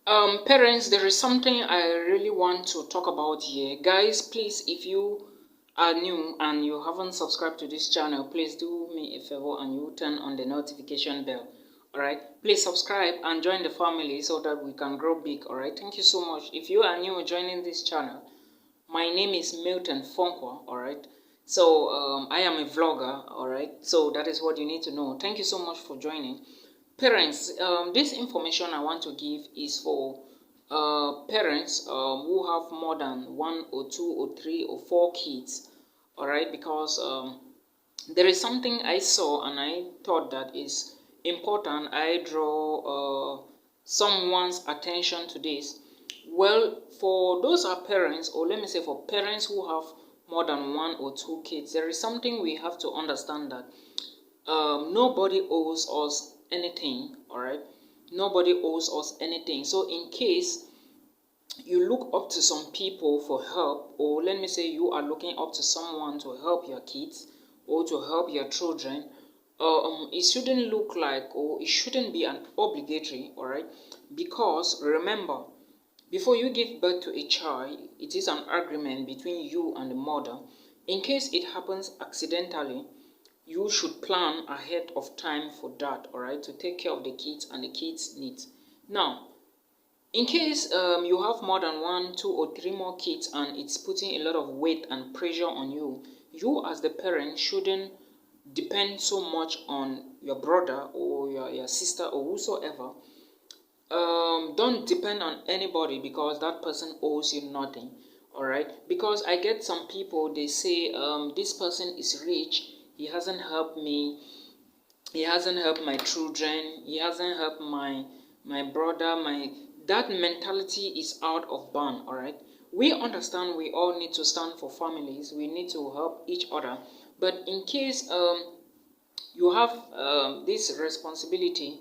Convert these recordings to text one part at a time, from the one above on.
Parents, there is something I really want to talk about here. Guys, please, if you are new and you haven't subscribed to this channel, please do me a favor and you turn on the notification bell. Alright, please subscribe and join the family so that we can grow big. Alright, thank you so much. If you are new joining this channel, my name is Milton Fonkwa. Alright, so I am a vlogger. Alright, so that is what you need to know. Thank you so much for joining. Parents, this information I want to give is for parents who have more than 1 or 2 or 3 or 4 kids. Alright, because there is something I saw and I thought that is important. I draw someone's attention to this. Well, for those are parents, or let me say for parents who have more than 1 or 2 kids, there is something we have to understand that nobody owes us anything. All right, nobody owes us anything. So in case you look up to some people for help, or let me say you are looking up to someone to help your kids or to help your children, it shouldn't look like, or it shouldn't be an obligatory. All right, because remember, before you give birth to a child, it is an agreement between you and the mother. In case it happens accidentally, you should plan ahead of time for that, all right, to take care of the kids and the kids' needs. Now, in case you have more than 1, 2 or 3 more kids and it's putting a lot of weight and pressure on you, you as the parent shouldn't depend so much on your brother or your sister or whosoever. Don't depend on anybody because that person owes you nothing. All right, because I get some people, they say this person is rich, he hasn't helped me, he hasn't helped my children, he hasn't helped my brother, my that mentality is out of bound. All right, we understand we all need to stand for families, we need to help each other, but in case you have this responsibility,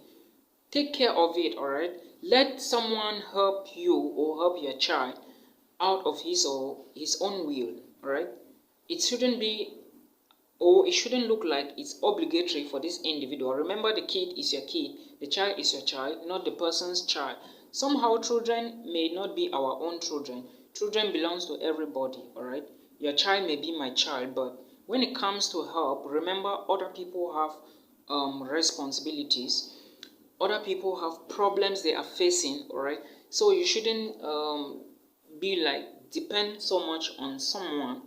take care of it. All right, let someone help you or help your child out of his or his own will. All right, it shouldn't be, or it shouldn't look like it's obligatory for this individual. Remember, the kid is your kid, the child is your child, not the person's child. Somehow children may not be our own children. Children belongs to everybody. All right, your child may be my child, but when it comes to help, remember other people have responsibilities, other people have problems they are facing. All right, so you shouldn't be like depend so much on someone.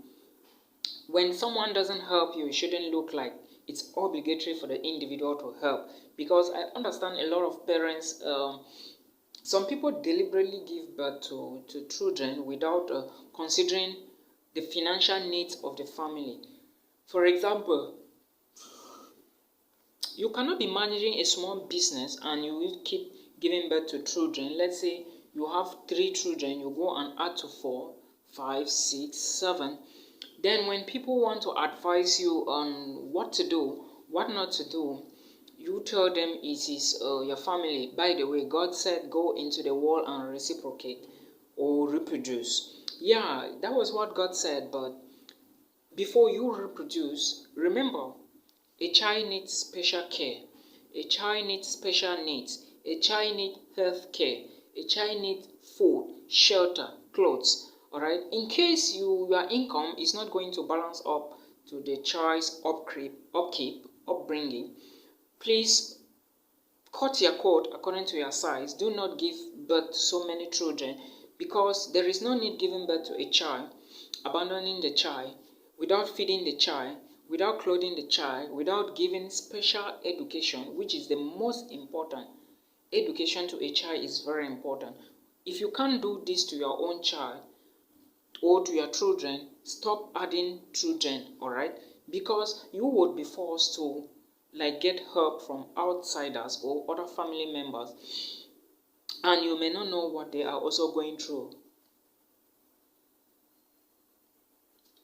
When someone doesn't help you, it shouldn't look like it's obligatory for the individual to help, because I understand a lot of parents, some people deliberately give birth to children without considering the financial needs of the family. For example, you cannot be managing a small business and you will keep giving birth to children. Let's say you have 3 children, you go and add to 4, 5, 6, 7. Then when people want to advise you on what to do, what not to do, you tell them it is your family. By the way, God said go into the world and reciprocate or reproduce. Yeah, that was what God said, but before you reproduce, remember, a child needs special care. A child needs special needs. A child needs health care. A child needs food, shelter, clothes. Alright? In case your income is not going to balance up to the child's upbringing, please cut your coat according to your size. Do not give birth to so many children, because there is no need giving birth to a child, abandoning the child, without feeding the child, without clothing the child, without giving special education, which is the most important. Education to a child is very important. If you can't do this to your own child or to your children, stop adding children. All right, because you would be forced to like get help from outsiders or other family members, and you may not know what they are also going through.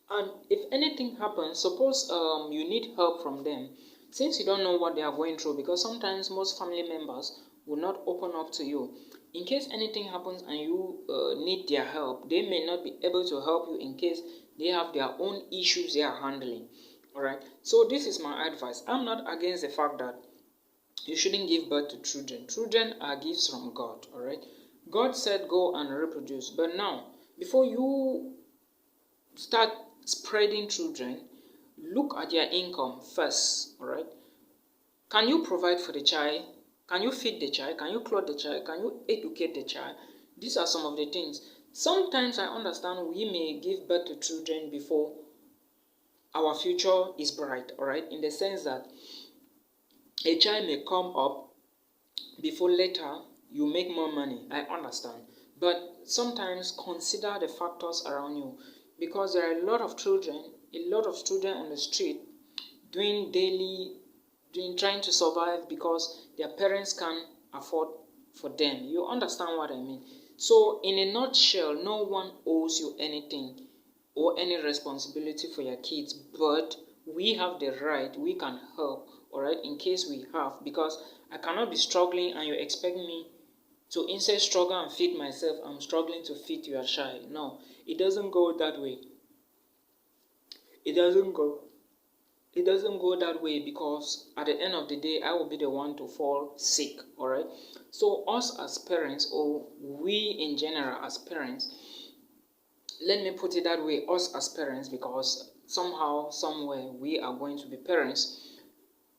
And if anything happens, suppose you need help from them, since you don't know what they are going through, because sometimes most family members will not open up to you. In case anything happens and you need their help, they may not be able to help you in case they have their own issues they are handling. Alright, so this is my advice. I'm not against the fact that you shouldn't give birth to children. Children are gifts from God. Alright, God said go and reproduce. But now, before you start spreading children, look at their income first, all right? Can you provide for the child? Can you feed the child? Can you clothe the child? Can you educate the child? These are some of the things. Sometimes I understand we may give birth to children before our future is bright, all right? In the sense that a child may come up before later you make more money. I understand. But sometimes consider the factors around you, because there are a lot of children on the street doing trying to survive because their parents can't afford for them. You understand what I mean? So in a nutshell, no one owes you anything or any responsibility for your kids, but we have the right, we can help, all right, in case we have, because I cannot be struggling and you expect me to instead struggle and feed myself, I'm struggling to feed your child. No, it doesn't go that way. It doesn't go that way, because at the end of the day I will be the one to fall sick, all right? So us as parents, or we in general as parents, let me put it that way, us as parents, because somehow somewhere we are going to be parents.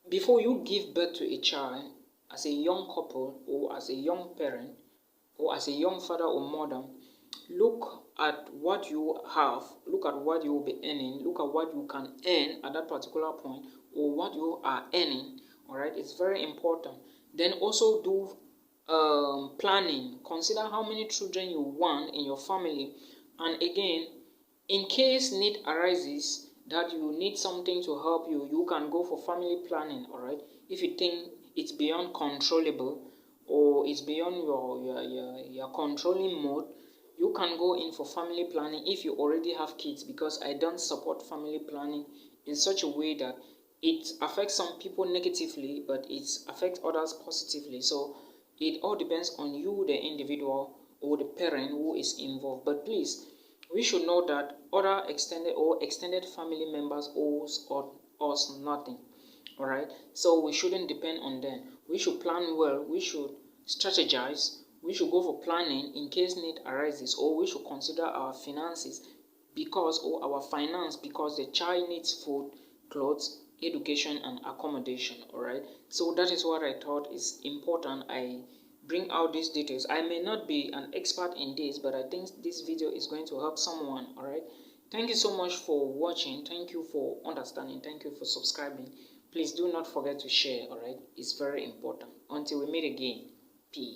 Before you give birth to a child, as a young couple or as a young parent or as a young father or mother, look at what you have, look at what you will be earning, look at what you can earn at that particular point, or what you are earning, all right? It's very important. Then also do planning. Consider how many children you want in your family, and again, in case need arises that you need something to help you, you can go for family planning, all right? If you think it's beyond controllable or it's beyond your controlling mode, you can go in for family planning if you already have kids, because I don't support family planning in such a way that it affects some people negatively but it affects others positively. So it all depends on you, the individual or the parent who is involved. But please, we should know that other extended family members owes us nothing, all right? So we shouldn't depend on them. We should plan well, we should strategize, we should go for planning in case need arises, or we should consider our finances because the child needs food, clothes, education and accommodation, all right? So that is what I thought is important. I bring out these details. I may not be an expert in this, but I think this video is going to help someone, all right? Thank you so much for watching. Thank you for understanding. Thank you for subscribing. Please do not forget to share, all right? It's very important. Until we meet again, peace.